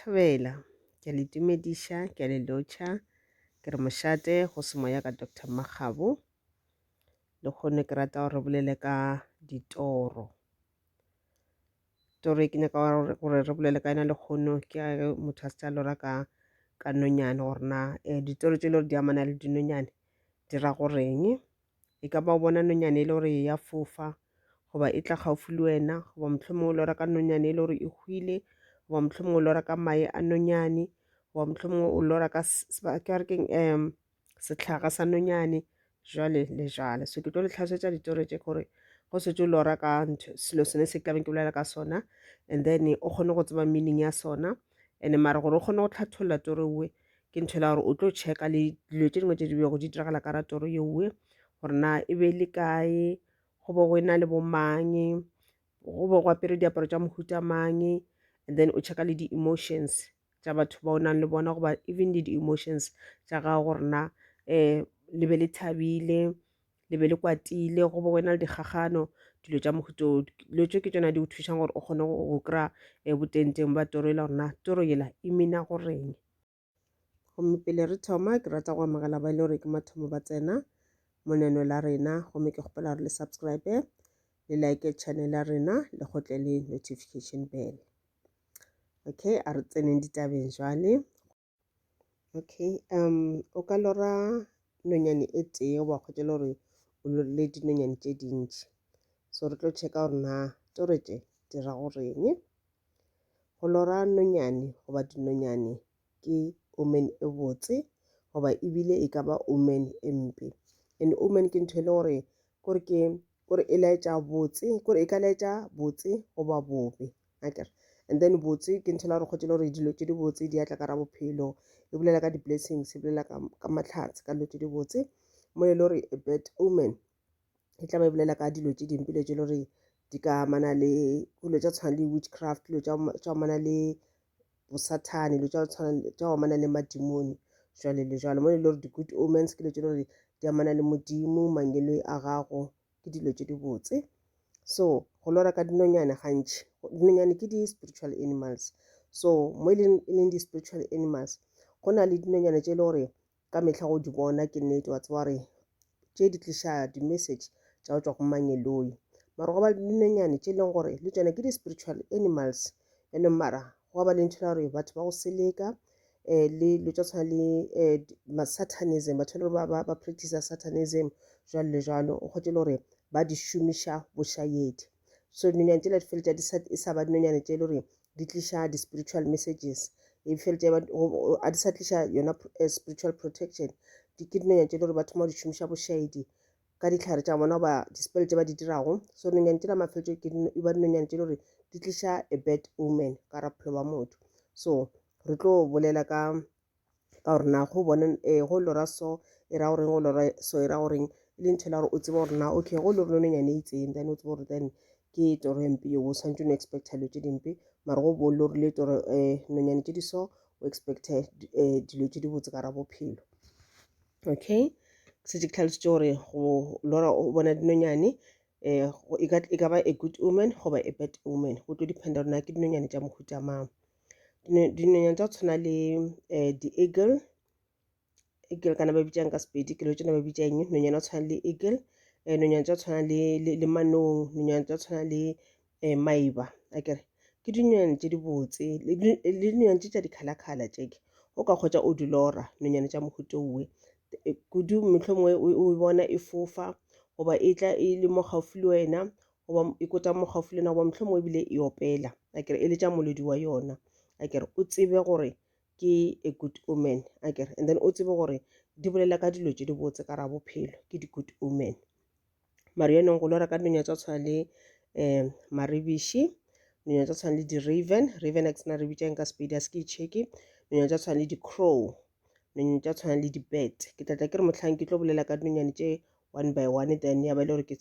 Thabela, ke le dumedisha, ke le lotjha, ke re moshate go se moya ka Dr. Makgabo. Le kgone ke rata gore re bolele ka ditoro. Toro e ke nyaka gore re bolele ka ena le kgono ke motho a se tsa lora ka nonyane gore na ditoro tse le gore di amana le dinonyane di ra goreng. E ka ba o bona nonyane e le gore ya fofa goba e tla gaufi le wena goba mohlomongwe o lora ka nonyane e le gore e hwile goba mohlomongwe o lora ka mae a nonyane goba mohlomongwe o lora ka setlhaga sa nonyane jwale le jwale. So ke tlo le tlhalosetsa ditoro tse gore go setse o lora ka selo sene se tlabeng ke bolela ka sona, and then o kgone go tseba meaning ya sona, and mara gore o kgone go tlhatlholla toro uwe ke ntho la gore o tlo checka le dilo tse dingwe tse di bego di diragala ka ra toro ye uwe gore na e be le kae, go bo go ena le bo mang, go bo go apere diaparo tša mohuta mang, and then o checka le di-emotions tša batho ba o nang le bona goba even le di-emotions tša gago gore na le be le thabile, le be le kwatile, go bo go ena le dikgagano, dilo tša mohuta dilo tše ke tsona di o thušang gore o kgone go kry-a botenteng ba toro e le gore na toro yela e mina goreng. Gomme pele re thoma ke rata go amogela ba e le gore ke mathomo ba tsena moneno la rena, gomme ke kgopela gore le subscribe le like channel ya rena le gotle le notification bell. Okay, a re tseneng ditabeng jwale. Okay, o ka lora nonyane e tee goba kgotsa le gore o lorile dinonyane tše dintši. So re tlo checka gore na toro tše di ra goreng. Go lora nonyane goba dinonyane ke omen e botse goba ebile e ka ba omen e mpe. And omen ke ntho e le gore e laetša botse, gore e ka laetša botse goba bobe akere. And then botse ke ntho la gore kgotsa le gore dilo tše di botse di atla ka ra bophelo, e bolela ka di-blessings, e bolela ka mahlatse ka dilo tše di botse. Mo e le gore a bad omen e tla ba e bolela ka dilo tše dimpe, dilo tše le gore di ka amana le dilo tša tshwana le witchcraft, dilo tša amana le bosathane, dilo tša amana le madimoni jwale le jwale. Mo e le gore di-good omens ke dilo tše le gore di amana le modimo, mangelo a gago, ke dilo tše di botse. So go lora ka dinonyane gantši, dinonyane ke di-spiritual animals. So mo e leng di-spiritual animals go na le dinonyane tše le gore ka mehla go di bona ke nnete wa tseba gore tše di tliša di-message tša go tšwa go manyeloi. Mara go ba dinonyane tše leng gore le tšona ke di-spiritual animals, ene mara go ba le ntho la gore batho ba go seleka le dilo tša tshwana le satanism, batho ba practice satanism jwalo le jwalo, o kgotse le gore ba di šomiša bošaedi. So dinonyane tšela di feletša e sa ba dinonyane tše le gore di tliša di-spiritual messages, e feletša a di sa tliša yona spiritual protection. Ke dinonyane tše le gore ba thoma go di šomiša bošaedi ka dihlare tša bona goba di-spell tše ba di dirago. So dinonyane tšela mafeletšo e ba dinonyane tše le gore di tliša a bad omen ka ra bophelo ba motho. So re tlo bolela ka gore na go bona go lora so e ra goreng, go lora so e ra goreng, e le ntho la gore o tsebe gore na okay go lora nonyane e itseng, then o tsebe gore then ke toro e mpe eo, o swantse o no expecta dilo tše dimpe. Mara go bo lorile toro nonyane tše di so o expecte dilo tše di botse ka ra bophelo. Okay, se ke tlhalositše gore go lora o bona dinonyane e ka ba a good omen goba a bad omen, go tlo dependa gore na ke dinonyane tša mohuta mang. Dinonyane tša go tshwana le di-eagle, eagle kana ba bitšang ka Sepedi ke le tšona ba bitšang nonyane tša tshwana le eagle, nonyane tša tshwana le manong, nonyane tša tshwana le maiba akere. Ke dinonyane tše di botse le dinonyane tše tša di-color tšeke o ka kgotša o di lora nonyane tša mohuta uwe kudu mohlomongwe o bona e fofa goba e tla e le mo gaufi le wena goba e kota mo gaufi le wena goba mohlomongwe ebile e opela akere e le tša molodi wa yona akere, o tsebe gore ke a good omen akere, and then o tsebe gore di bolela ka dilo tše di botse ka ra bophelo, ke di-good omen. Mara yaanong go lora ka dinonyane tša tshwana le maribiši, dinonyane tša tshwana le di-raven, raven a ke sena re bitšang ka Sepedi a se ke itšheke, dinonyane tša tshwana le di-crow, dinonyane tša tshwana le di-bird. Ke tlatla ke re mohlang ke tlo bolela ka dinonyane tše one by one, then ya ba le gore ke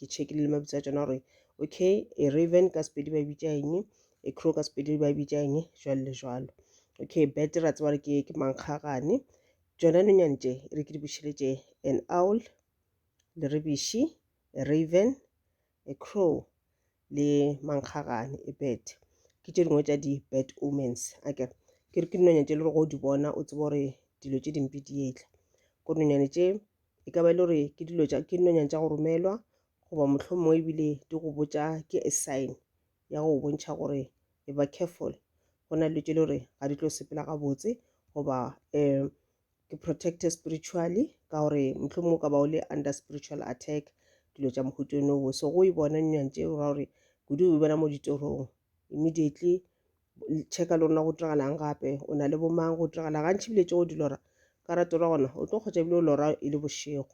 tšhekile le mabitso a tšona gore okay a raven ka Sepedi ba bitša eng, a crow ka Sepedi ba bitša eng jwalo le jwalo. Okay, bird ra tseba gore ke mankgagane. Tšona nonyane tše re ke di bušeletše an owl, leribiši, a raven, a crow le mankgagane a bird, ke tše dingwe tša di-bad omens akere. ke re ke dinonyane tse le gore go di bona o tsebe gore dilo tse dimpe di etla ko dinonyane tse e ka ba le gore ke dinonyane tša go romelwa goba mohlomongwe ebile di go botša ke a sign ya go bontšha gore e ba careful go na le tse le gore ga di tlo sepela gabotse goba ke protected spiritually ka gore mohlomongwe o ka ba o le under spiritual attack dilo tša mohuta ono so go e bona dinonyane tše ra gore kudu o bona mo ditorong immediately checka le rona go diragalang gape o na le bomang go diragala gantši bile tše go di lora ka rato ra gona o tlo kgotsa ebile o lora e le bošego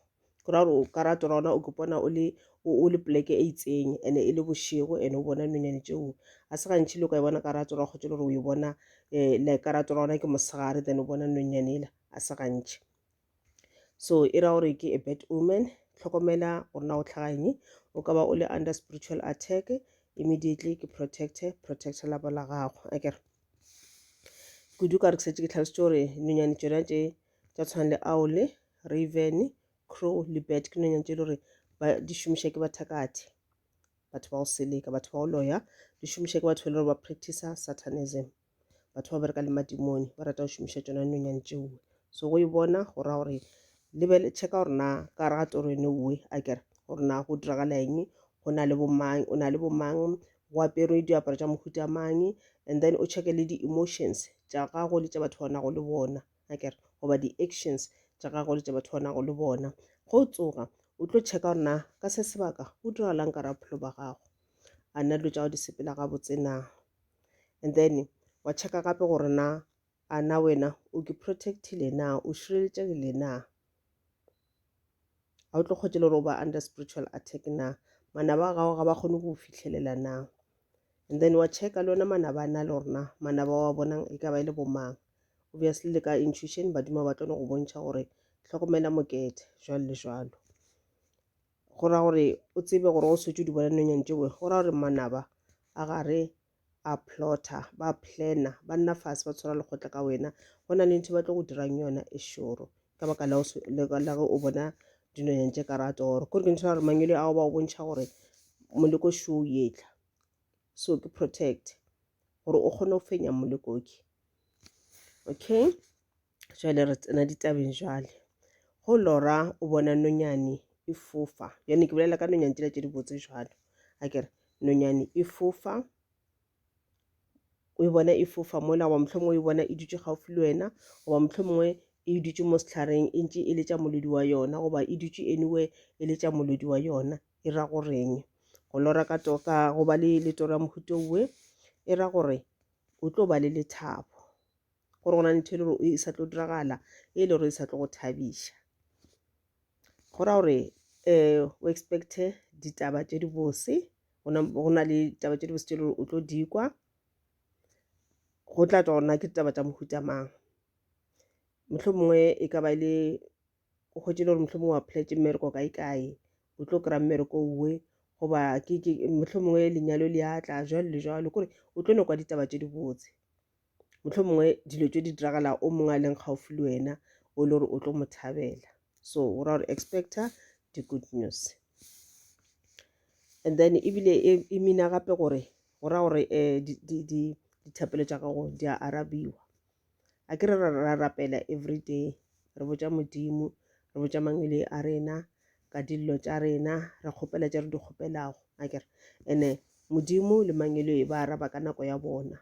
go ra gore ka rato ra gona o kopana o le poleke e itseng ene e le bošego ene o bona dinonyane tšeo a se gantši le ka e bona ka rato ra kgotsa le gore o e bona like ka rato ra gona ke mosegare then o bona dinonyane ela a se gantši so e ra gore ke a bad omen tlhokomela gore na o tlhaganye o ka ba o le under spiritual attack immediately ke protect lapa la gago a kere kudu ka re ke setse ke tlhalositse gore dinonyane tsona tše tša tshwana le aole raven crow le bird ke dinonyane tše le gore di šomiša ke bathakati batho ba go seleka batho ba go loya di šomiša ke batho ba le gore ba practicer satanism batho ba bereka le madimoni ba rata go šomiša tsona dinonyane tšeo so go e bona go ra gore le checka gore na ka re ga toro ene uwe a kere gore na go diragala eng go na le bomang o na le bomang go aperwe diaparo tša mohuta mang and then o checke le di-emotions tša gago le tša batho ba nago le bona a kere goba di-actions tša gago le tša batho ba nago le bona go tsoga o tlo checka gore na ka se sebaka o diragalang ka raphelo ba gago a nna dilo tša go di sepela gabotse na and then wa checka gape gore na a na wena o ke protectile na o šireletšegile na ga o tlo kgotse le gore o ba under spiritual attack na manaba a gago ga ba kgone go fitlhelela na and then wa checka le ona manaba a na le gore na manaba wa bonang e ka ba e le bomang obviously le ka intuition badimo ba tlo go bontšha gore tlhokomela mokete jwalo le jwalo go ra gore o tsebe gore o setse o di bona dinonyane tšeo go ra gore manaba a gare a plotter ba plana ba nna fase ba tshwara lekgotla ka wena go na le ntho ba tlo go dirang yona e šoro ka baka la o bona dinonyane tše ka rato gore kore ke ntho ya gore mangwele ao ba o bontšha gore moleko šo o etla so ke protect gore o kgone go fenya molekoki okay jale re tsena ditabeng jale go lora o bona nonyane e fofa yane ke bolela ka nonyane tšela tše di botse jalo a kere nonyane e fofa o e bona e fofa mola goba mohlomongwe o e bona e dutse gaufi le wena goba mohlomongwe e dutse mo setlhareng e ntše e le tša molodi wa yona goba e dutse anywhere e le tša molodi wa yona e ra goreng go lora ka toka goba le letoro ya mohuta uwe e ra gore o tlo ba le lethabo gore go na le ntho e le gore e sa tlo diragala e le gore e sa tlo go thabiša go ra gore o expecte ditaba tše di bose go na le ditaba tše di bose tše le gore o tlo dikwa go tla tswa gona ke ditaba tša mohuta mang mohlomongwe e ka ba le o kgwetse le gore mohlomongwe wa pletše mmereko kae o tlo kry-a mmereko uwe goba mohlomongwe lenyalo le atla jwalo le jwalo kore o tlo nokwa ditaba tše di botse mohlomongwe dilo tše di diragala o mongwe a leng gaufi le wena o le gore o tlo mo thabela so o ra gore expecta di-good news and then ebile e mina gape gore go ra gore dithapelo tša gago di a arabiwa a ke re ra rapela everyday re botša modimo re botša mangwele a rena ka dillo tša rena re kgopela tša re di kgopelago a kere ene modimo le mangwele ba araba ka nako ya bona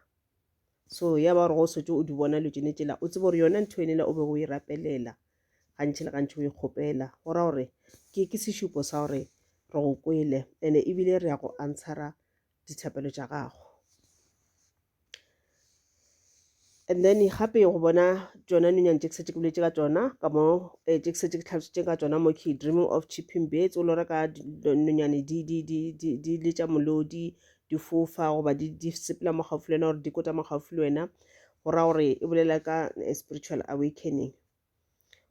so ya ba gore go setse o di bona le tšene tšela o tsebe gore yona ntho enela o be o e rapelela gantši le gantši o e kgopela go ra gore ke sešupo sa gore re go kwele ene ebile re ya go answera dithapelo tša gago and then gape go bona tsona nonyane tše ke setse ke boletse ka tsona ka mo tše ke setse ke tlhalositše ka tsona mo ke dreaming of chipping birds o lora ka nonyane di le tša molodi di fofa goba di sepela mo gaufi le wena gore di kota mo gaufi le wena go ra gore e bolela ka spiritual awakening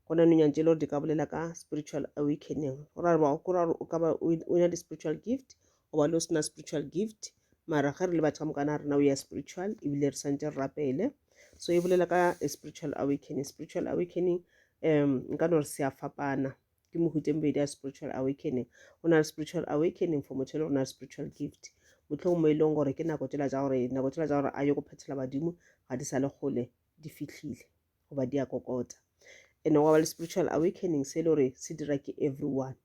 go na nonyane tše le gore di ka bolela ka spiritual awakening go ra gore o ka ba o na le spiritual gift goba le o sena spiritual gift mara ge re le batho ka mokana rena o ya spiritual ebile re santse re rapele so e bolela ka spiritual awakening nka no re se a fapana ke mohuteng bedi ya spiritual awakening go na le spiritual awakening for motho le go na le spiritual gift motlhong mo e leng gore ke nako tsela tsa gore a ye go phethela badimo ga di sa le kgole di fitlhile goba di a kokota. And wa ba le spiritual awakening se le gore se dira ke everyone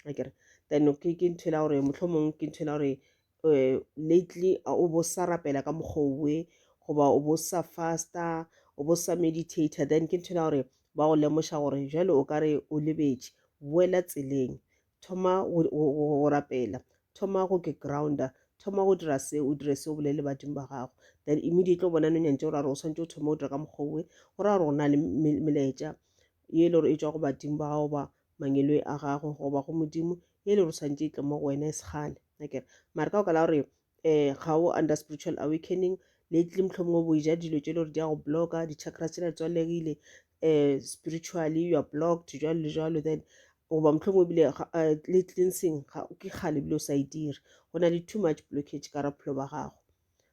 akere. Then ke ntho la gore mohlomong ke ntho la gore lately o bo sa rapela ka mokgowe goba o bo sa fasta o bo sa meditator, then ke ntho la gore ba go lemoša gore jalo o kare o lebetše boela tseleng, thoma go rapela, thoma go ke grounda, thoma go dira se o dire se o bolele badimo ba gago. Then immediately o bona nonyantse o ra re o swantse o thoma o dira ka mokgowe go ra gore o na le melaetša ye le gore e tswa go badimo ba gago ba mangelo a gago goba go modimo ye le gore swantse e tle mo go wena e segale akere. Mara ka o ka la gore ga o under spiritual awakening lately mohlomong o bo ja dilo tše le gore di a go blocka, di-chakras tsena tswalegile spiritually you are blocked jalo le jalo, then goba mohlomong ebile le cleansing ke kgale ebile o sa e dire, go na le too much blockage ka ra bophelo ba gago.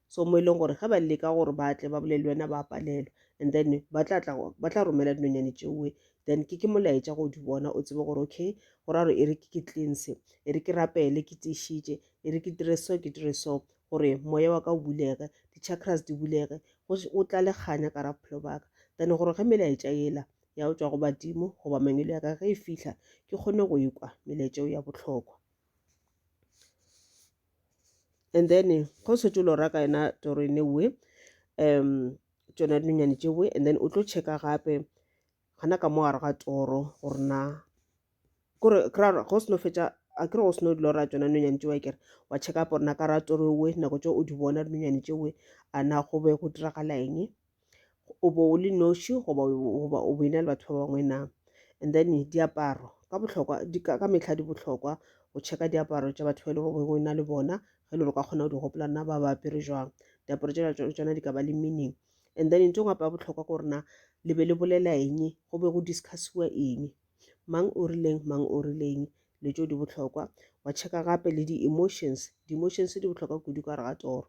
So mo e leng gore ga ba leka gore ba tle ba bolele wena ba palelwa, and then ba tla romela dinonyane tšewe, then ke molaetša go di bona o tsebe gore okay go ra gore e re ke cleanse, e re ke rapele ke tiišitše, e re ke dire so ke dire so gore moya wa ka o bulege, di-chakras di bulege, o tla le kganya ka ra bophelo ba ka. Then gore ge melaetša ela ya o tswa go badimo goba mangelo ya ka ge e fihla ke kgone go ekwa melaetša ya bohlokwa. And then go setse lo raka yena toro newe tsona dinonyane tšewe, and then o tlo checka gape gana ka mo gare ga toro gore na kore go seno fetša a kere go seno dilo ra tsona dinonyane tšewe kere wa checka up gore na ka ra toro ewe nako tšeo o di bona dinonyane tšewe a na go be go diragala eng, o bo o le noši goba o boina le batho ba bangwe na. And then diaparo ka bohlokwa ka mehla di bohlokwa go checka diaparo tša batho ba e le gore o na le bona ge e le gore ka kgona go di gopola na ba apere jwang, diaparo tšona di ka ba le meaning. And then ntho ngapa ya bohlokwa ke gore na le be le bolela eng, go be go discussiwa eng, mang o rileng mang o rileng, le tšeo di bohlokwa. Wa checka gape le di-emotions, di-emotions di bohlokwa kudu ka gare ga toro,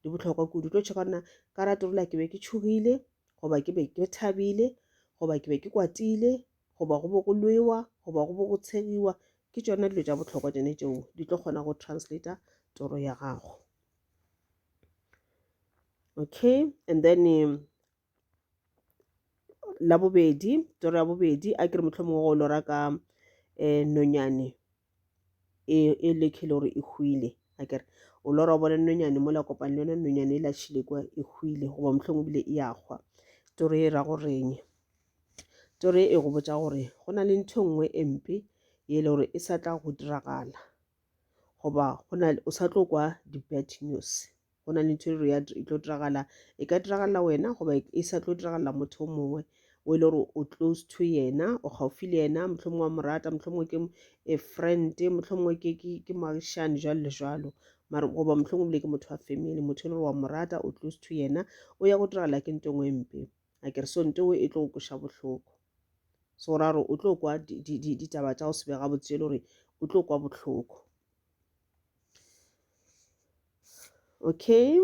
di bohlokwa kudu. Tlo checka na ka ra toro la ke be ke tšhogile goba ke be ke thabile goba ke be ke kwatile goba go bo go lwewa goba go bo go tshegiwa, ke tšona dilo tša bohlokwa tsone tšeo di tlo kgona go translata toro ya gago. Okay, and then la bobedi, toro ya bobedi a kere mohlomong go lora ka nonyane e lekile gore e hwile akere o lora o bona nonyane mo la kopane le yona nonyane e la tšhile kwa e hwile goba mohlomong ebile e a hwa. Toro e ra goreng? Toro e go botša gore go na le ntho nngwe empe ye le gore e sa tla go diragala goba o sa tlo kwa di-bad news, go na le ntho e tlo diragala, e ka diragala wena goba e sa tlo diragala motho o mongwe o e le gore o close to yena, o gaufi le yena, mohlomong wa morata, mohlomong ke a friend, mohlomong ke moagišane jalo le jalo, mara goba mohlomong ebile ke motho wa family, motho e le gore wa morata o close to yena o ya go diragala ke ntho ngwe mpe akere. So ntho e tlo go kweša bohloko, so ra gore o tlo kwa ditaba tša go se be gabotse le gore o tlo kwa bohloko. Okay,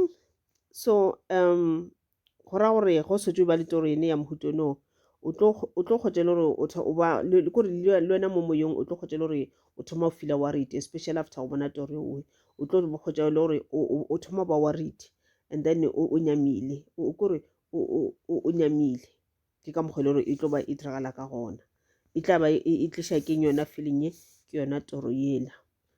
so go ra gore go setse ba le toro ene ya mohuto no o tlo kgotela gore kore le wena mo moyeng o tlo kgotela gore o thoma o feel worried, especially after o bona toro eo o tlo kgotela gore o thoma ba worried, and then o nyamile kore o nyamile ke ka mokgwa le gore e tlo ba e diragala ka gona, e tla ba e tliša keng yona feeling ye ke yona toro yela.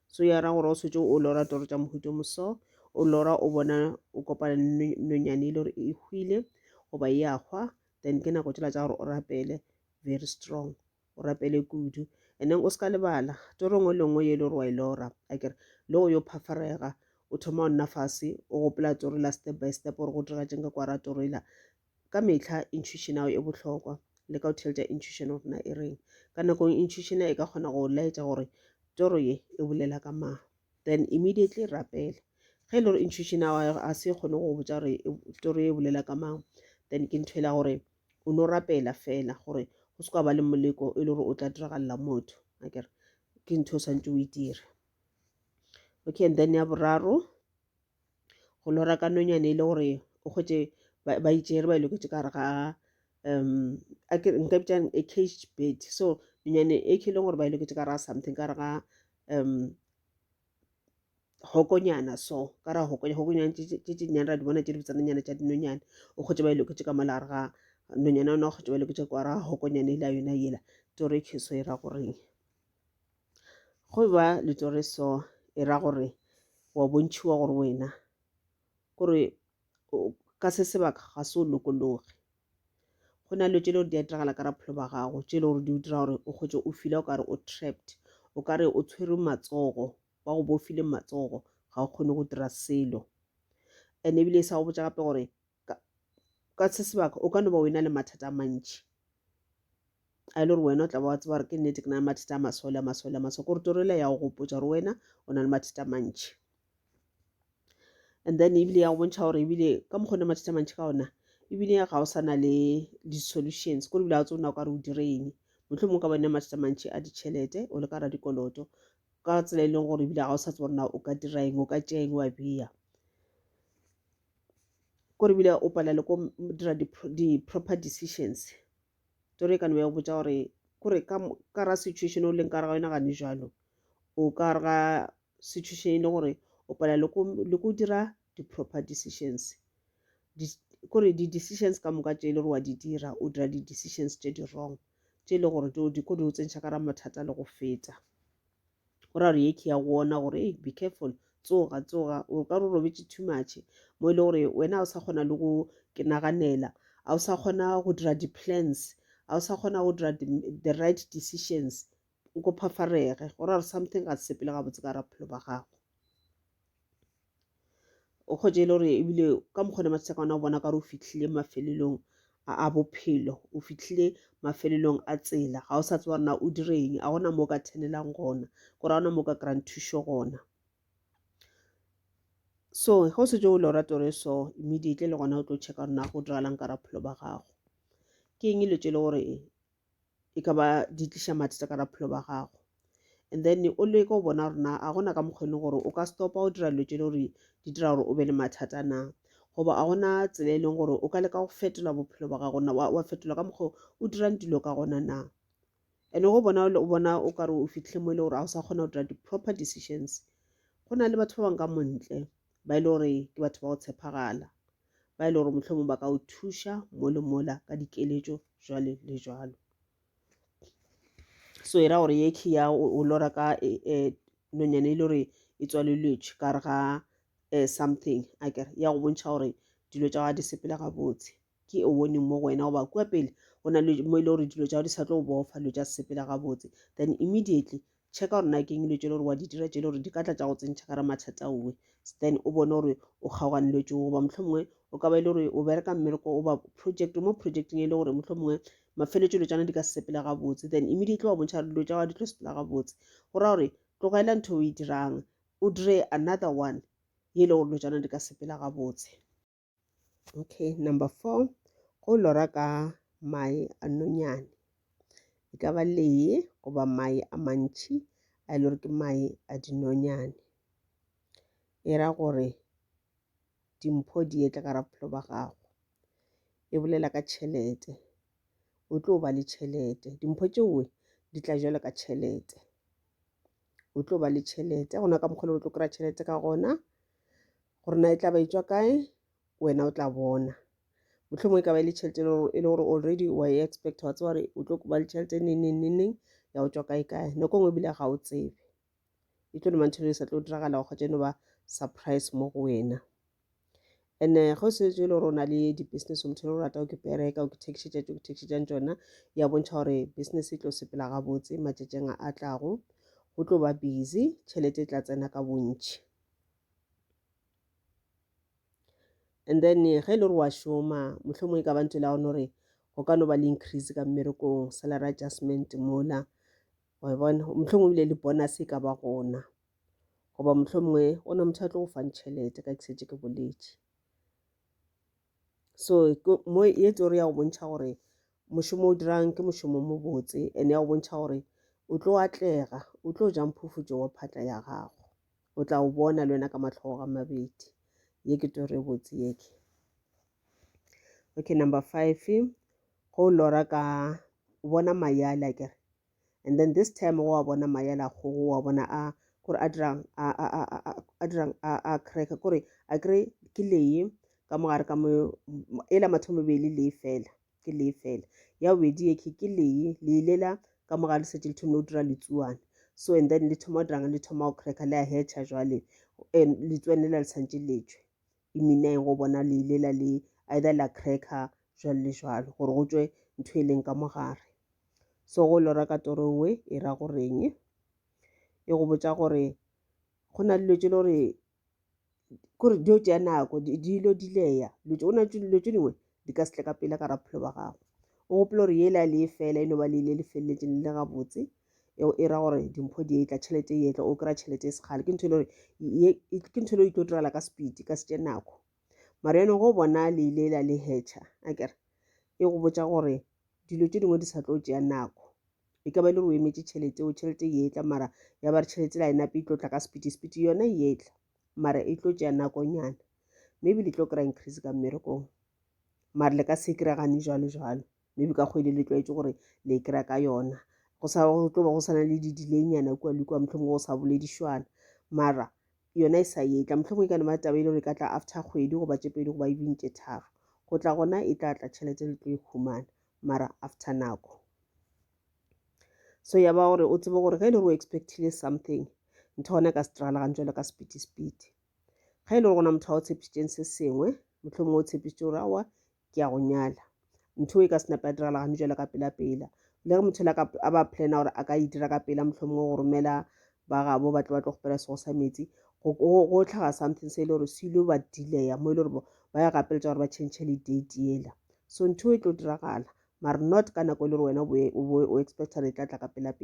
So ya ra gore o setse o lora toro tša mohuto moso o lora o bona o kopana nonyane e le gore e hwile goba e a hwa, then ke nako tšela tša gore o rapele very strong, o rapele kudu. And then o ska lebala toro nngwe le nngwe ye le gore wa e lora akere le go yo phafarega o thoma o nna fase o gopola toro la step by step gore go dira tšeng ka kwara toro ela. Ka mehla intuition ya e bohlokwa le ka o theletša intuition gore na e reng, ka nako intuition e ka kgona go laetša gore toro ye e bolela ka mang, then immediately rapele. Ge e le gore intuition a se kgone go botša gore toro e bolela ka mang, then ke ntho ela gore o no rapela fela gore go se ka ba le moleko e le gore o tla diragalela motho akere, ke ntho o swantse o e dire. Okay, and then ya boraro go lora ka nonyane e le gore o kgwetše ba itšere ba iloketše ka gare ga nka bitšang a caged bird, so nonyane e ke leng gore ba iloketše ka gare ga something ka gare ga hokonyana, so ka ra hokonyana tše nnyane ra di bona tše di bitsananyana tša dinonyane o kgwetše ba iloketše ka mo la gare nonyana ona go tšwele ke tša kwa ra hokonyane la yona yela tore khiso e ra goreng go ba le tore so e ra gore wa bontšhiwa gore wena gore ka se sebaka ga se o lokologe go na le tše le gore di a diragala ka raphelo ba gago tše le gore di o dira gore o kgwetse o feel o kare o trapped o kare o tshwere matsogo ba go bofile matsogo ga o kgone go dira selo and ebile sa go botsa gape gore ka se sebaka o ka no ba wena le mathata a mantši a ile gore wena o tla ba wa tseba gore ke nnete ke na le mathata a masole gore torela ya go gopotsa gore wena o na le mathata a mantši and then ebile ya go bontšha gore ebile ka mokgone mathata a mantši ka ona ebile ga o sa na le di-solutions kore ebile a tse o nna o ka re o direng mohlomong ka bone mathata a mantši a ditšhelete o le ka ra dikoloto ka tsela e leng gore ebile ga o sa tseba gore na o ka diraeng o ka tšeeng wa bea kore ebile o palale ko dira di-proper decisions tore e ka no ya go botsa gore kore ka ra situation o leng ka re ga wena gane jalo o ka re ga situation e le gore o palale le go dira di-proper decisions kore di-decisions ka moka tše e le gore wa di dira o dira di-decisions tše di wrong tše e le gore di o tsentšha ka ra mathata le go feta go ra gore ye ke ya go ona gore hey, be careful tsoga o ka re o robetse too much mo e le gore wena o sa kgona le go ke naganela a o sa kgona go dira di-plans a o sa kgona go dira the right decisions o ko phafarege go ra gore something ga se sepele gabotse ka raphelo ba gago o kgotse e le gore ebile ka mokgone mathata ka ona o bona ka re o fitlhile mafelelong a bophelo o fitlhile mafelelong a tsela ga o sa tseba rena o direng a gona mo ka thenelang gona gore a gona mo ka kry-ang thušo gona so go se jo o lora tore so immediately le gona o tlo checka gore na go diragalang ka raphelo ba gago ke eng ilo tše le gore e ka ba di tliša mathata ka raphelo ba gago and then o leka go bona gore na a gona ka mokgone gore o ka stopa o dira dilo tše le gore di dira gore o be le mathata na goba a gona tsela e leng gore o ka leka go fetola bophelo ba gago na wa fetola ka mokgwa o dirang dilo ka gona na and go bona o kare o fitlhe mo e le gore a o sa kgona go dira di-proper decisions go na le batho ba bang ka montle ba ile gore ke batho ba go tshepagala ba ile gore mohlomong ba ka o thuša mo le mola ka dikeletšo jwale le jwalo so e ra gore ye ke ya o lora ka nonyane e le gore e tswaleletše ka re ga something a kere ya go bontšha gore dilo tša ga di sepela gabotse ke o boneng mo go wena goba kua pele go na le mo e le gore dilo tša di sa tlo bofa dilo tša sepela gabotse then immediately checka gore na ke eng dilo tše le gore wa di dira tše le gore di ka tla tša go tsentšha ka re mathata owe then o bone gore o kgaogane le tšeo goba mohlomongwe o ka ba e le gore o bereka mmereko oba project mo projecting e le gore mohlomongwe mafeletšo dilo tšana di ka se sepela gabotse then immediately wa bontšha gore dilo tša gago di tlo sepela gabotse go ra gore tlogela ntho o e dirang o dire another one ye le gore dilo tšana di ka sepela gabotse okay number 4 go lora ka mae a nonyane e ka ba lee goba mae a mantši a ile gore ke mae a dinonyane e ra gore dimpho di etla ka raphelo ba gago e bolela ka tšhelete o tlo ba le tšhelete dimpho tšeowe di tla jalo ka tšhelete o tlo ba le tšhelete gona ka mokgwa o tlo kry-a tšhelete ka gona gore na e tla ba etswa kae wena o tla bona mohlomong e ka ba le tšhelete e le gore already wa e expect wa tseba gore o tlo ba le tšhelete neng ya go tswa kae nako ngwe ebile ga o tsebe e tlo noma ntho e sa tlo diragala go kgotsa eno ba surprise mo go wena and go se je le gore o na le di-business motho le o rata o ke pereka o ke thekišetšang tšona ya bontšha gore business e tlo sepela gabotse matšatšeng a tlago go tlo ba busy tšhelete e tla tsena ka bontši and then ge e le gore wa šoma mohlomong e ka ba ntho la gone gore go ka no ba le increase ka mmerekong salary adjustment mola wa bona mohlomong ebile le bonus e ka ba gona goba mohlomongwe gona motho a tlo go fang tšhelete ka ke setse ke boletše so mo ye teori ya go bontšha gore mošomo o dirang ke mošomo mo botse and ya go bontšha gore o tlo atlega o tlo jang phufutšo wa phatla ya gago o tla o bona le wena ka matlhogo ga mabedi ye ke teori e botse yeke okay number 5 go lora ka bona mayala kere and then this time go wa bona mayala go wa bona a gore a dirang a crack gore a kry ke lee ka mogare ka mo ela mathomo be le lee fela ke lee fela. Ya bobedi ke lee lela ka moga le setse le thomile go dira letsuana. So and then le thoma o dirang le thoma go cracker le a hetcha jwale letsuane lela le santse letswe e mean go bona lee lela le either la cracker jwalo le jwalo gore go tswe ntho e leng ka mogare. So go lora ka toro nngwe e ra goreng e go botsa gore go na le dilo tse le gore kore dio tšea nako dilo di leya go na dilo tse dingwe di ka se tle ka pele ka raphelo ba gago o gopola gore yela le fela eno ba le ile le feleletseng le ga botse e ra gore dimpho di etla tšhelete e etla o kry-a tšhelete e segale ke ntho e le gore ke ntho e le e tlo dirala ka speed ka se tše nako mara yaanong go bona le lela le hetcha akere e go botsa gore dilo tše dingwe di sa tlo tšea nako e ka ba le gore o emetse tšhelete e etla mara ya ba re tšhelete la enape e tlo tla ka speed yona e etla mara e tlo tšea nakonyana maybe le tlo kry-a increase ka mmerekong mara le ka se kry-agane jwalo maybe ka kgwedi le tlwaetse gore le kry-a ka yona go tlo ba go sana le di-delay-nyana kua le kua mohlomongwe go sa boledišwana mara yona e sa etla mohlomongwe ka nema taba e le gore ka tla after kgwedi goba tše pedi goba ebeng tše tharo go tla gona e tla tla tšhelete le tlo e humana mara after nako. So ya ba gore o tsebe gore ge e le gore o expectile something ntho gona ka se diragalagang jalo ka speed ga e le gore gona motho a o tshepišitšeng se sengwe mohlomongwe o tshepišitše gore awa ke a go nyala ntho e ka senape a diragalagang jalo ka pela le ge motho a ba plana gore a ka e dira ka pela mohlomongwe go romela ba gabo ba tlo gopela sego sa metsi go tlhaga something se e le gore se ile ba delaya mo e le gore ba ya gapeletša gore ba change le date ela so ntho e tlo diragala mara not ka nako e le gore wena o expecta re tla tla ka pela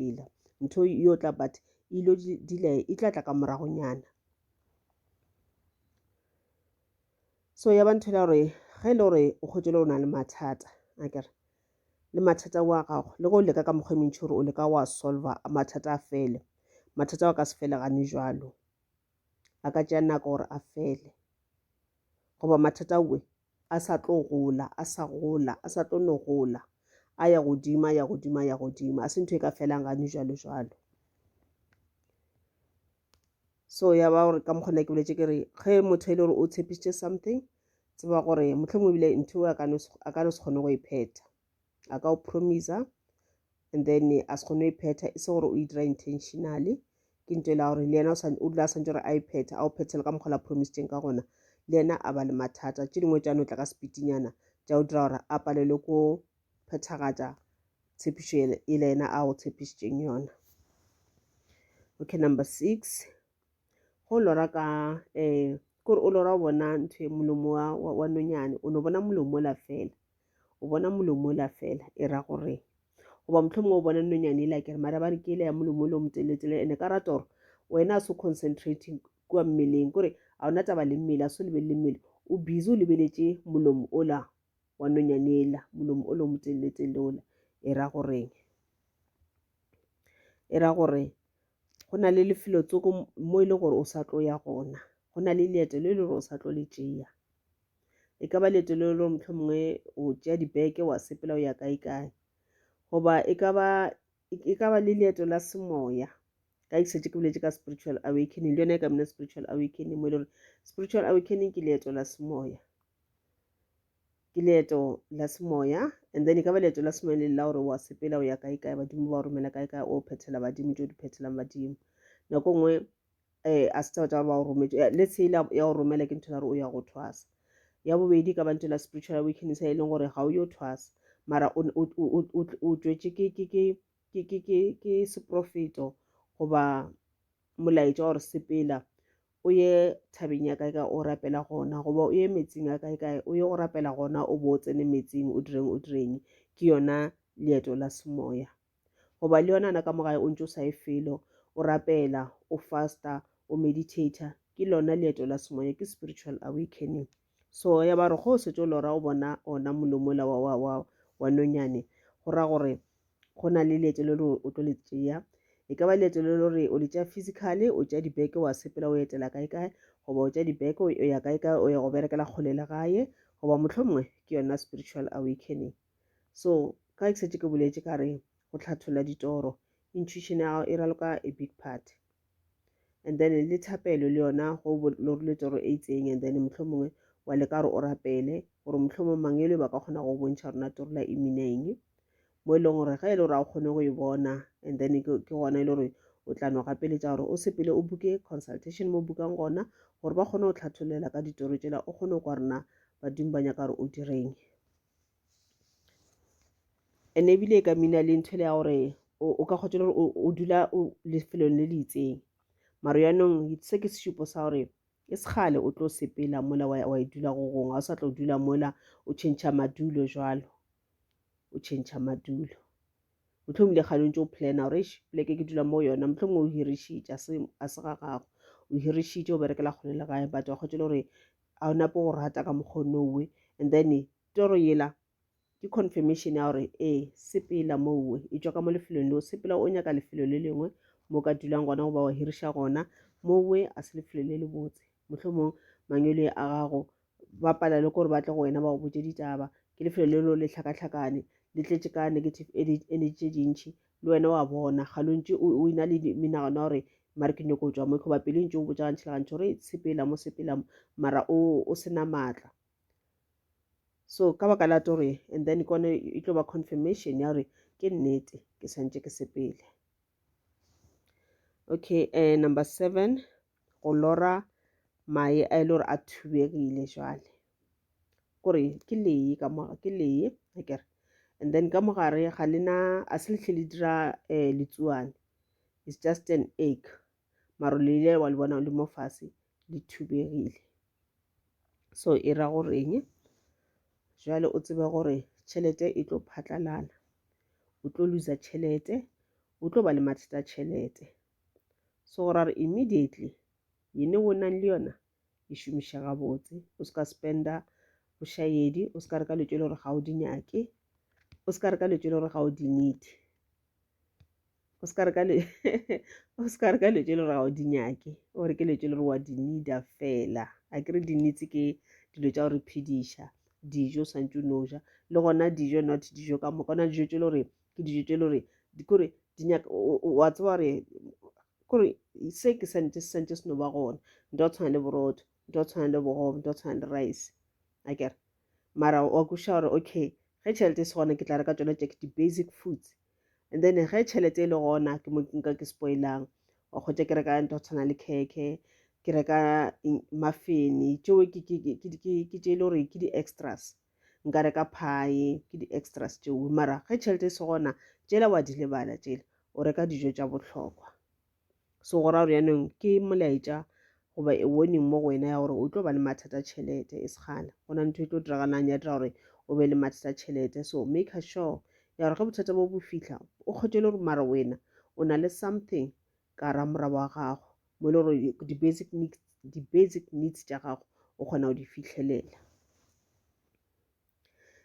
ntho yo tla but ilo delay e tla tla ka moragonyana. So ya ba ntho la gore ge e le gore o kgwetse le o na le mathata akere le mathata wa gago le go leka ka mokgwa mentši gore o leka wa solva mathata a fele mathata wa ka se fele gane jwalo a ka tšea nako gore a fele goba mathata we a sa tlo gola a sa tlo no gola a ya godimo a se ntho e ka felang gane jwalo so ya ba gore ka mokgona ke boletše ke re ge motho e le gore o tshepišitše something tseba gore mohlomongwe ebile ntho a ka no se kgone go e phetha a ka o promisa and then a se kgone go e phetha e se gore o e dira intentionally ke ntho e la gore le yena o dula a santse gore a e phetha a o phethele ka mokgwa la promisitseng ka gona le yena a ba le mathata tše dingwe tša no tla ka speedinyana tša o dira gore a palelwe ko phethagatša tshepišo e le yena a go tshepišitšeng yona. Okay, number 6 go lora ka kore o lora o bona ntho e molomo wa nonyane o no bona molomo la fela o bona molomo la fela e ra gore goba mohlomongwe o bona nonyane e la kere mara ba re ke ile ya molomo le o motelele ene ka rata gore wena a se concentrating kua mmeleng kore a ona taba le mmele a se lebelele mmele o busy o lebeletše molomo ola wa nonyane ela molomo o le motelele ola e ra gore go na le lefelo tsoko mo e le gore o sa tlo ya gona go na le leeto le le gore o sa tlo le tšea e ka ba leeto le le mohlomongwe o tšea dibeke wa sepela o ya kae goba e ka ba le leeto la semoya ka iksetše ke boletše ka spiritual awakening le yona e ka mna spiritual awakening mo e le gore spiritual awakening ke leeto la semoya and then e ka ba leeto la semoya le la gore wa sepela o ya kae badimo ba o romela kae o phethela badimo tšeo di phethelang badimo nako nngwe a se taba tša gore ba o rometse let's say ya go romela ke ntho la gore o ya go thwasa ya bobedi ka ba ntho la spiritual awakening sa e leng gore ga o yo thwasa mara o tšwetše ke seprofeto goba molaetša gore sepela o ye thabeng ya kae o rapela gona goba o ye metsing a kae o ye go rapela gona o bo o tsene metsing o direng ke yona leeto la semoya goba le yona na ka mogae o ntse o sa e felo o rapela o fasta o meditator ke lona leeto la semoya ke spiritual awakening. So ya ba re go setse o lora o bona ona molomo la wa nonyane go ra gore go na le leeto le o tlo le tšea e ka ba leeto le gore o le tšea physically o tšea dibeke wa sepela o etela kae goba o tšea dibeke o ya kae o ya go berekela kgole le gae goba mohlomongwe ke yona spiritual awakening. So ka ke setse ke boletše ka re go hlatholla ditoro intuition ya gago e raloka a big part and then le thapelo le yona go le toro e itseng and then mohlomongwe wa le ka gore o rapele gore mohlomong mangelo ba ka kgona go bontšha rona torola e meneng mo e leng gore ga e le gore a o kgone go e bona and then ke gona e le gore o tla no gapeletša gore o sepele o buke consultation mo bukang gona gore ba kgone go tlhatholela ka ditoro tsela o kgone kwa rena badimo ba nyaka gore o direng and ebile ka mina le ntho ya gore o ka kgotsa gore o dula o lefelong le le itseng maro yaanong se ke sesupo sa gore e segale o tlo sepela mola wa e dula go gongwe ga o sa tlo dula mola o tšhentšha madulo jalo o tšhentšha madulo mohlomongile ga ntse o plana gore pleke ke dula mo yona mohlomong o hirišitše a se ga gago o hirišitše o berekela kgole le gae but wa kgotsa gore a o nape go rata ka mokgonowe and then toro yela ke confirmation ya gore sepela mowe e tswa ka mo lefelong leo sepela o nyaka lefelo le lengwe mo ka dulang gona goba wa hiriša gona mowe a se lefelo le le botse mohlomong mangelo a gago ba pala le gore ba tle go wena ba go botse ditaba ke lefelo le leo le tlhakatlhakane le tletse ka negative energy dintšhi le wena wa bona ga lontse o ina le menagano gore mare ke nyako tswa mo kgoba pele ntse o botsa gantšhe le gantšhe gore sepela mo mara o sena maatla so ka baka la tore and then kone e tlo ba confirmation ya gore ke nnete ke santse ke sepele okay number 7 go lora mae a ile gore a thubegile jwale kore ke lee akere and then ka mogare ga lena a se letlhe le dira letsuane it's just an egg maro le ile wa le bona le mo fase le thubegile so e ra goreng jwale o tsebe gore tšhelete e tlo phatlalala o tlo losa tšhelete o tlo ba le mathata tšhelete so go ra re immediately yene o nang le yona e šomiša gabotse o se ka spenda bošaedi o se ka re ka letšo le gore ga o di nyake o se ka re ka letšo le gore ga o di need o se ka re ka letšo le gore ga o di nyake ore ke letšo le gore wa di needa fela a kere di needs ke dilo tša gore phediša dijo o santse o no ja le gona dijo not dijo ka moka ona dijo tše le gore ke dijo tše le gore kore di nyaka wa tseba gore kore se ke santse se no ba gona nto a tshwana le borotho nto a tshwana le bogobe nto a tshwana le rice akere mara wa kuša gore okay ge tšhelete e se gona ke tla reka tsona tše di-basic foods and then ge tšhelete e le gona ke mo nka ke spoilang wa kgotsa ke reka nto tshwana le khekhe ke reka mafene tšeo ke tše e le gore ke di-extras nka reka pie ke di-extras tšeo mara ge tšhelete e se gona tšela wa di lebala tšela o reka dijo tša bohlokwa so go ra gore yaanong ke molaetša goba e warning mo go wena ya gore o tlo ba le mathata tšhelete e segala gona ntho e tlo diraganang ya dira gore o be le mathata tšhelete so make sure ya gore ge bothata bo bo fitlha o kgotse le gore mara wena o na le something ka ra morago wa gago mo e le gore di-basic needs tša gago o kgona go di fitlhelela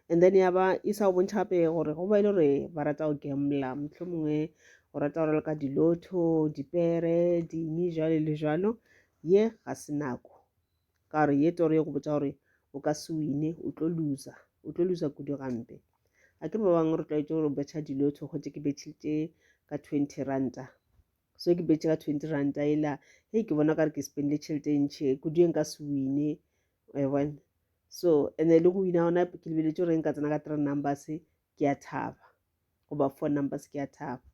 and then ya ba e sa go bontšha gape gore go ba e le gore ba rata go gambla mohlomongwe o rata go ka dilotho dipere ding jalo le jalo ye ga se nako ka gore ye toro ye go botsa gore o ka se wine o tlo losa kudu gampe a ke ba bangwe re tlwaetse gore betšha dilotho gotse ke betšhitše ka 20 ranta so ke betše ka 20 ranta ela hei ke bona kare ke spendile tšhelete ntšhi kudu e nka se wine bona so and then le go wina gona ke lebeletse gore nka tsena ka 3 numbers ke a thaba goba 4 numbers ke a thaba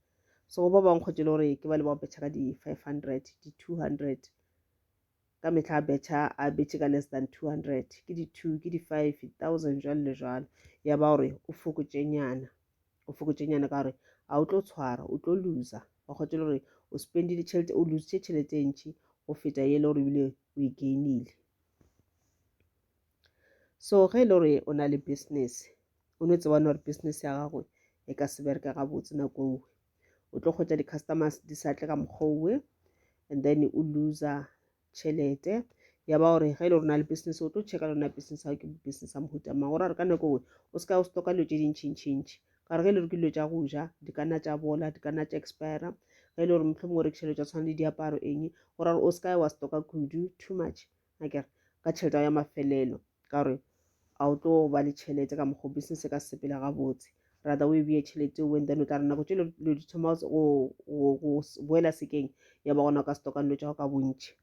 so go ba bangwe kgotse le gore ke ba le ba betšha ka di-500 di-200 ka mehla a betše ka less than 200 ke di-2 ke di-5,000 jalo le jalo ya ba gore o fokotšenyana ka gore a o tlo tshwara o tlo losa wa kgotse le gore o spendile tšhelete o lositše tšhelete ntšhi go feta ye le gore ebile o e gainile so ge e le gore o na le business o no tsebane gore business ya gagwe e ka se bereke gabotse nako owe o tlo kgotsa di-customers di sa tle ka mokgwa and then o loser tšhelete ya ba gore ge e le gore na le business o tlo checka lona business ga ke business ya mohuta mang gore a re ka nako owe o se ka o stoka dilo tše dintšhi ka re ge e le gore ke dilo tša go ja di ka nna tša bola di ka nna tša expire ge e le gore mohlomong o rekiša dilo tša tshwana le diaparo eng gore o se ka wa stoka kudu too much akere ka tšhelete ya mafelelo ka gore a o tlo ba le tšhelete ka mokgwa business e ka sepela gabotse rather o e beye tšhelete o and then o tla re nako tše le di thoma go boela sekeng ya ba gona o ka stoka dilo tša go ka bontšhi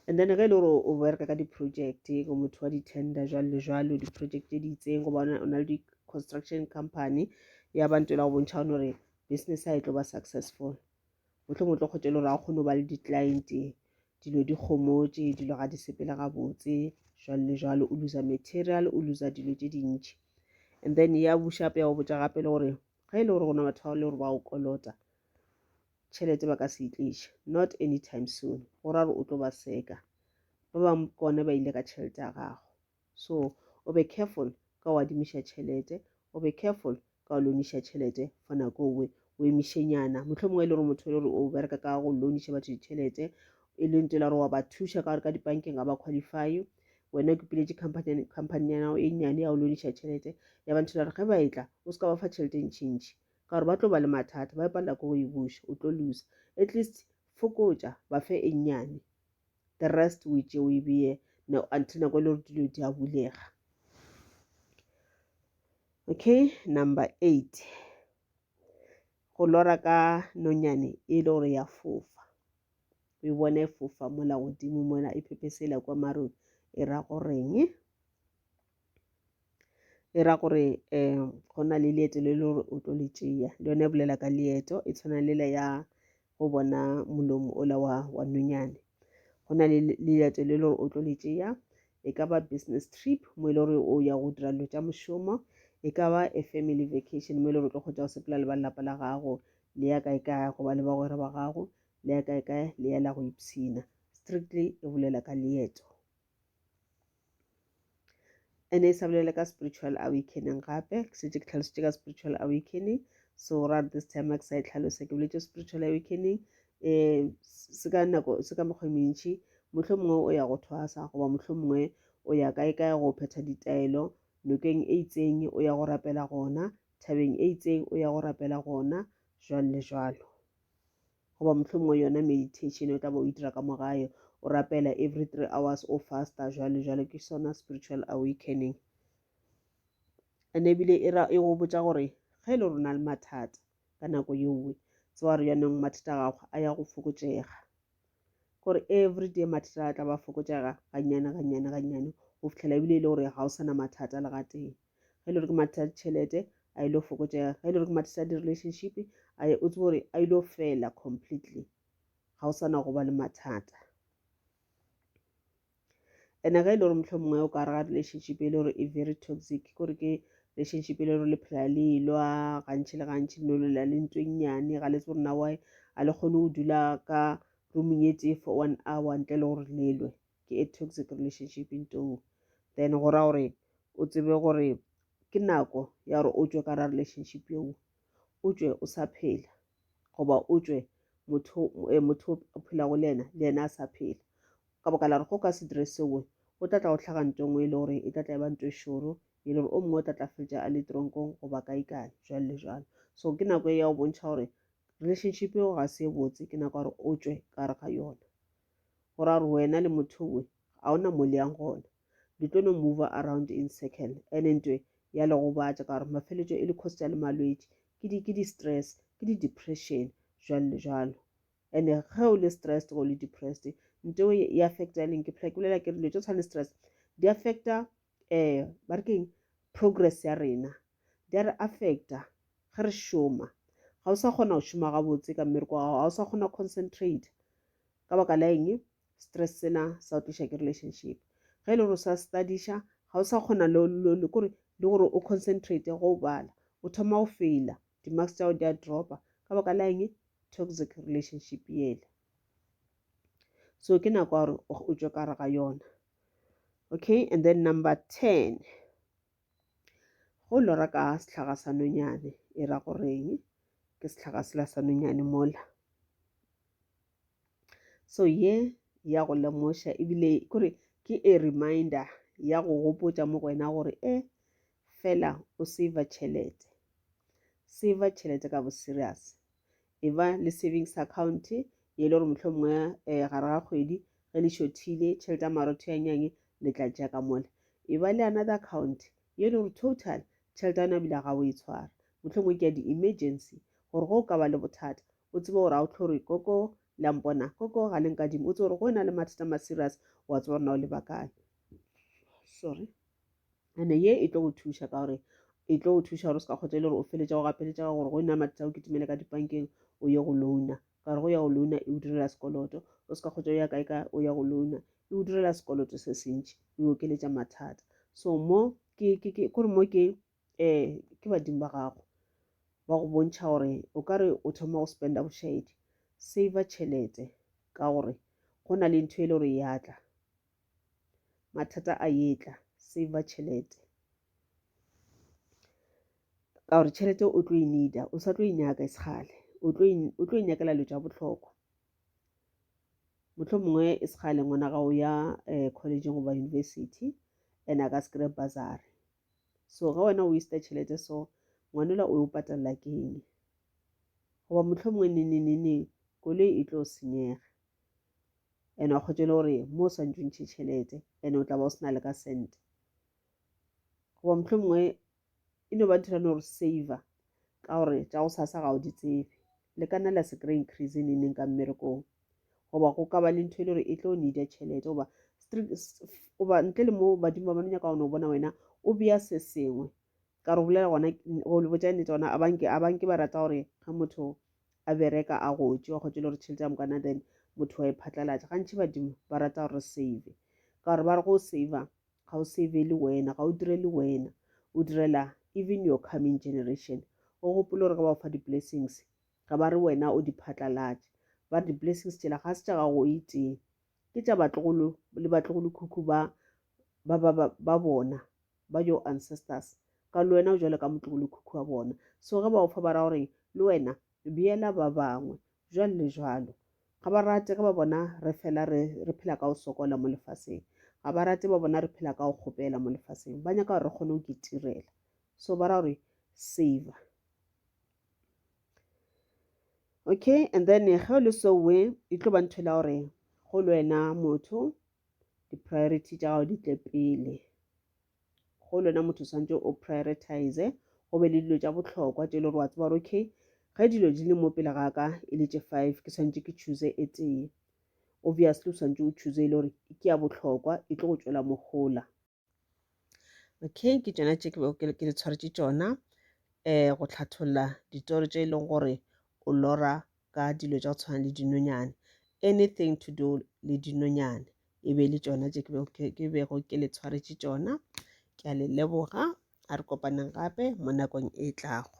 and then ge e le gore o bereka ka di-project go motho wa di-tender jwalo le jwalo di-project tse di itseng go bona o na le di-construction company ya ba ntwela go bontšha gore business a e tlo ba successful motlho motlo kgotse le gore a kgone go ba le di-client dilo di kgomotse dilo ga di sepela ga botse jwalo le jwalo o losa material o losa dilo tse dintšhi and then ya bushape ya go botsa gape le gore ga e le gore gona batho ba le gore ba o kolota tšhelete ba ka se itliša not anytime soon go ra gore o tlo ba seka ba bangwe kone ba ile ka tšhelete ya gago so o be careful ka o adimiša tšhelete o be careful ka o loaniša tšhelete for nako owe o emišenyana motlho mongwe e le gore motho e le gore o bereka ka go loaniša batho ditšhelete e le ntse la gore wa ba thuša ka gore ka dibankeng ga ba qualify wena o kepiletše company ya nago e nnyane ya o loaniša tšhelete ya ba ntho la re ge ba etla o se ka ba fa tšhelete ntšintši ka gore ba tlo ba le mathata ba epalela ko go e buša o tlo losa at least fokotša ba fe e nnyane the rest o itše o e beye until nako e le gore dilo di a bulega. Okay, number 8 go lora ka nonyane e le gore ya fofa o e bona e fofa mola godimo mola e phepesela kwa marung e ra goreng e ra gore go na le leeto le le gore o tlo le tšea le yone e bolela ka leeto e tshwana le la ya go bona molomo ola wa nonyane go na le leeto le le gore o tlo le tšea e ka ba business trip mo e le gore o ya go dira dilo tša mošomo e ka ba a family vacation mo e le gore o tlo kgotsa go sepela le ba lelapa la gago le ya kae kae go ba le bagwera ba gago le ya kae kae le ya la go ipshina strictly e bolela ka leeto ene e sa bolele ka spiritual awakening gape ke setse ke tlhalositše ka spiritual awakening so ra this time a ke sa e tlhalosa ke boletse spiritual awakening se ka mekgwa e mentši mohlho mongwe o ya go thwasa goba mohlho mongwe o ya kae kae go phetha ditaelo nokeng e itseng o ya go rapela gona thabeng e itseng o ya go rapela gona jwalo le jwalo goba mohlho mongwe yona meditation o tla bo o itira ka mogae o rapela every 3 hours o fasta jwalo jwalo ke sona spiritual awakening ene ebile e go botsa gore ge e le rona le mathata ka nako yeowe tsewa re yanong mathata a gago a ya go fokotšega gore everyday mathata a tla ba fokotšega gannyane go fitlhela ebile e le gore ga o sana mathata le ga teng ge e le gore ke mathata a ditšhelete a ile go fokotšega ge e le gore ke mathata a di-relationship o tsebe gore a ile go fela completely ga o sana go ba le mathata ene ge e le gore motlho mongwe o ka re ga relationship e le gore e very toxic kore ke relationship e le gore le phela le lwa gantši le gantši no lela le ntwe nnyane ga le tse gore na wae a le kgone go dula ka rooming e tee for 1 hour ntle le gore lelwe ke a toxic relationship into then go ra gore o tsebe gore ke nako ya gore o tswe ka ra relationship yeo o tswe o sa phela goba o tswe motho o phelago le ena a sa phela ka boka la re go ka se dire seo o tla tla go tlhaga nto ngwe e le gore e tla tla e ba nto e šoro e le gore o mongwe o tla tla fetša a le tronkong goba kae jwalo le jwalo so ke nako e ya go bontšha gore relationship eo ga se e botse ke nako gore o tswe ka re ga yona go ra gore wena le motho we ga ona mo le yang gona le tlo no move around in circle ene ntwe ya le go batša ka gore mafeletšo e le costa le malwetši ke di-stress ke di-depression jwalo le jwalo ene ge o le stressed go le depressed nto e affecta leng ke phela ke bolela ke dilo tse tshwane stress di affecta ba re keng progress ya rena di a re affecta ge re šoma ga o sa kgona go šoma gabotse ka mmereko wa gago ga o sa kgona concentrate ka baka la eng stress sena sa o tliša ke relationship ge e le gore o sa studiša ga o sa kgona le gore o concentrate go bala o thoma go faila di-marks tša go di a dropa ka baka la eng toxic relationship yele so ke nako ya gore o tswe ka re ga yona okay and then number 10 go lora ka setlhaga sa nonyane e ra goreng ke setlhaga sela sa nonyane mola so ye ya go lemoša ebile kore ke a reminder ya go gopotša mo wena gore fela o save tšhelete ka bo serious e ba le savings account ye le gore mohlho mongwe gare ga kgwedi ge le šothile tšhelete ya marotho ya nyane le tla tšea ka mola e ba le another account ye le gore total tšhelete ya nabila ga o e tshwara mohlho mongwe ke ya di-emergency gore go ka ba le bothata o tsebe gore a o tlho re koko la mpona koko ga leng kadimo o tse gore go na le mathata ma serious wa tseba rona o leba kae sorry ane ye e tlo go thuša ka gore e tlo go thuša gore o se ka kgotsa e le gore o feletša go gapeletša ka gore go na mathata o kitimele ka dibankeng o ye go louna ka gore go ya go louna e o direla sekoloto o se ka kgotsa o ya kae ka o ya go louna e o direla sekoloto se se ntšhi e okeletša mathata so mo kore mo ke badimo ba gago ba go bontšha gore o ka re o thoma go spenda bošaedi saver tšhelete ka gore go na le ntho e le gore ya tla mathata a etla saver tšhelete ka gore tšhelete o tlo e needa o sa tlo e nyaka e segale o tlo e nyakela dilo tša bohlokwa motlho mongwe e segale ngwana ga o ya collegeng goba university and a ka se kry bursary so ga wena o iste tšhelete so ngwanela o patalela keng goba motlho mongwe nenenene koloi e tlo senyega and wa kgotse le gore mo o santšontšhe tšhelete and o tla ba o sena le ka sente goba motlho mongwe e no ba nthirane gore saver ka gore tša go sasa ga o di tsebe le ka nna la se kry increase neneng ka mmerekong goba go ka ba le ntho e le gore e tlo needa tšhelete goba ntle le mo badimo ba nyaka gone o bona wena o bea se sengwe ka re bolela gona go le botša nnete gona a banke ba rata gore ga motho a bereka a gotse wa kgotse le gore tšhelete ya mokana then motho wa e phatlalatša gantši badimo ba rata gore save ka gore ba re go saver ga o save le wena ga o dire le wena o direla even your coming generation o gopole gore ga ba o fa di-blessings ga ba re wena o di phatlalatše ba re di-blessings tšela ga se tša gago iteng ke tša batlogolo le batlogolokhukhu ba bona ba your ancestors ka le wena o jwale ka motlogolokhukhu wa bona so ge ba o fa ba ra gore le wena beela ba bangwe jwalo le jwalo ga ba rate ga ba bona re fela re phela ka go sokola mo lefaseng ga ba rate ba bona re phela ka go kgopela mo lefaseng ba nyaka gore re kgone go ketirela so ba ra gore saver okay and then ge o le sowe e tlo ba nthwela gore go le wena motho di-priority tša gago di tle pele go le wena motho swantse o prioritize go be le dilo tša bohlokwa tše le gore wa tseba gore okay ge dilo di le mo pele ga ka e le tše 5 ke swantse ke choose e tee obviously o swantse o choose e le gore ke ya bohlokwa e tlo go tšwela mogola okay ke tšona tše ke le tshwaretše tšona go hlatholla ditori tše e leng gore o lora ka dilo tša go tshwana le dinonyane anything to do le dinonyane e be le tšona tše ke bego ke le tshwaretše tšona ke a le leboga a re kopanang gape mo nakong e tlago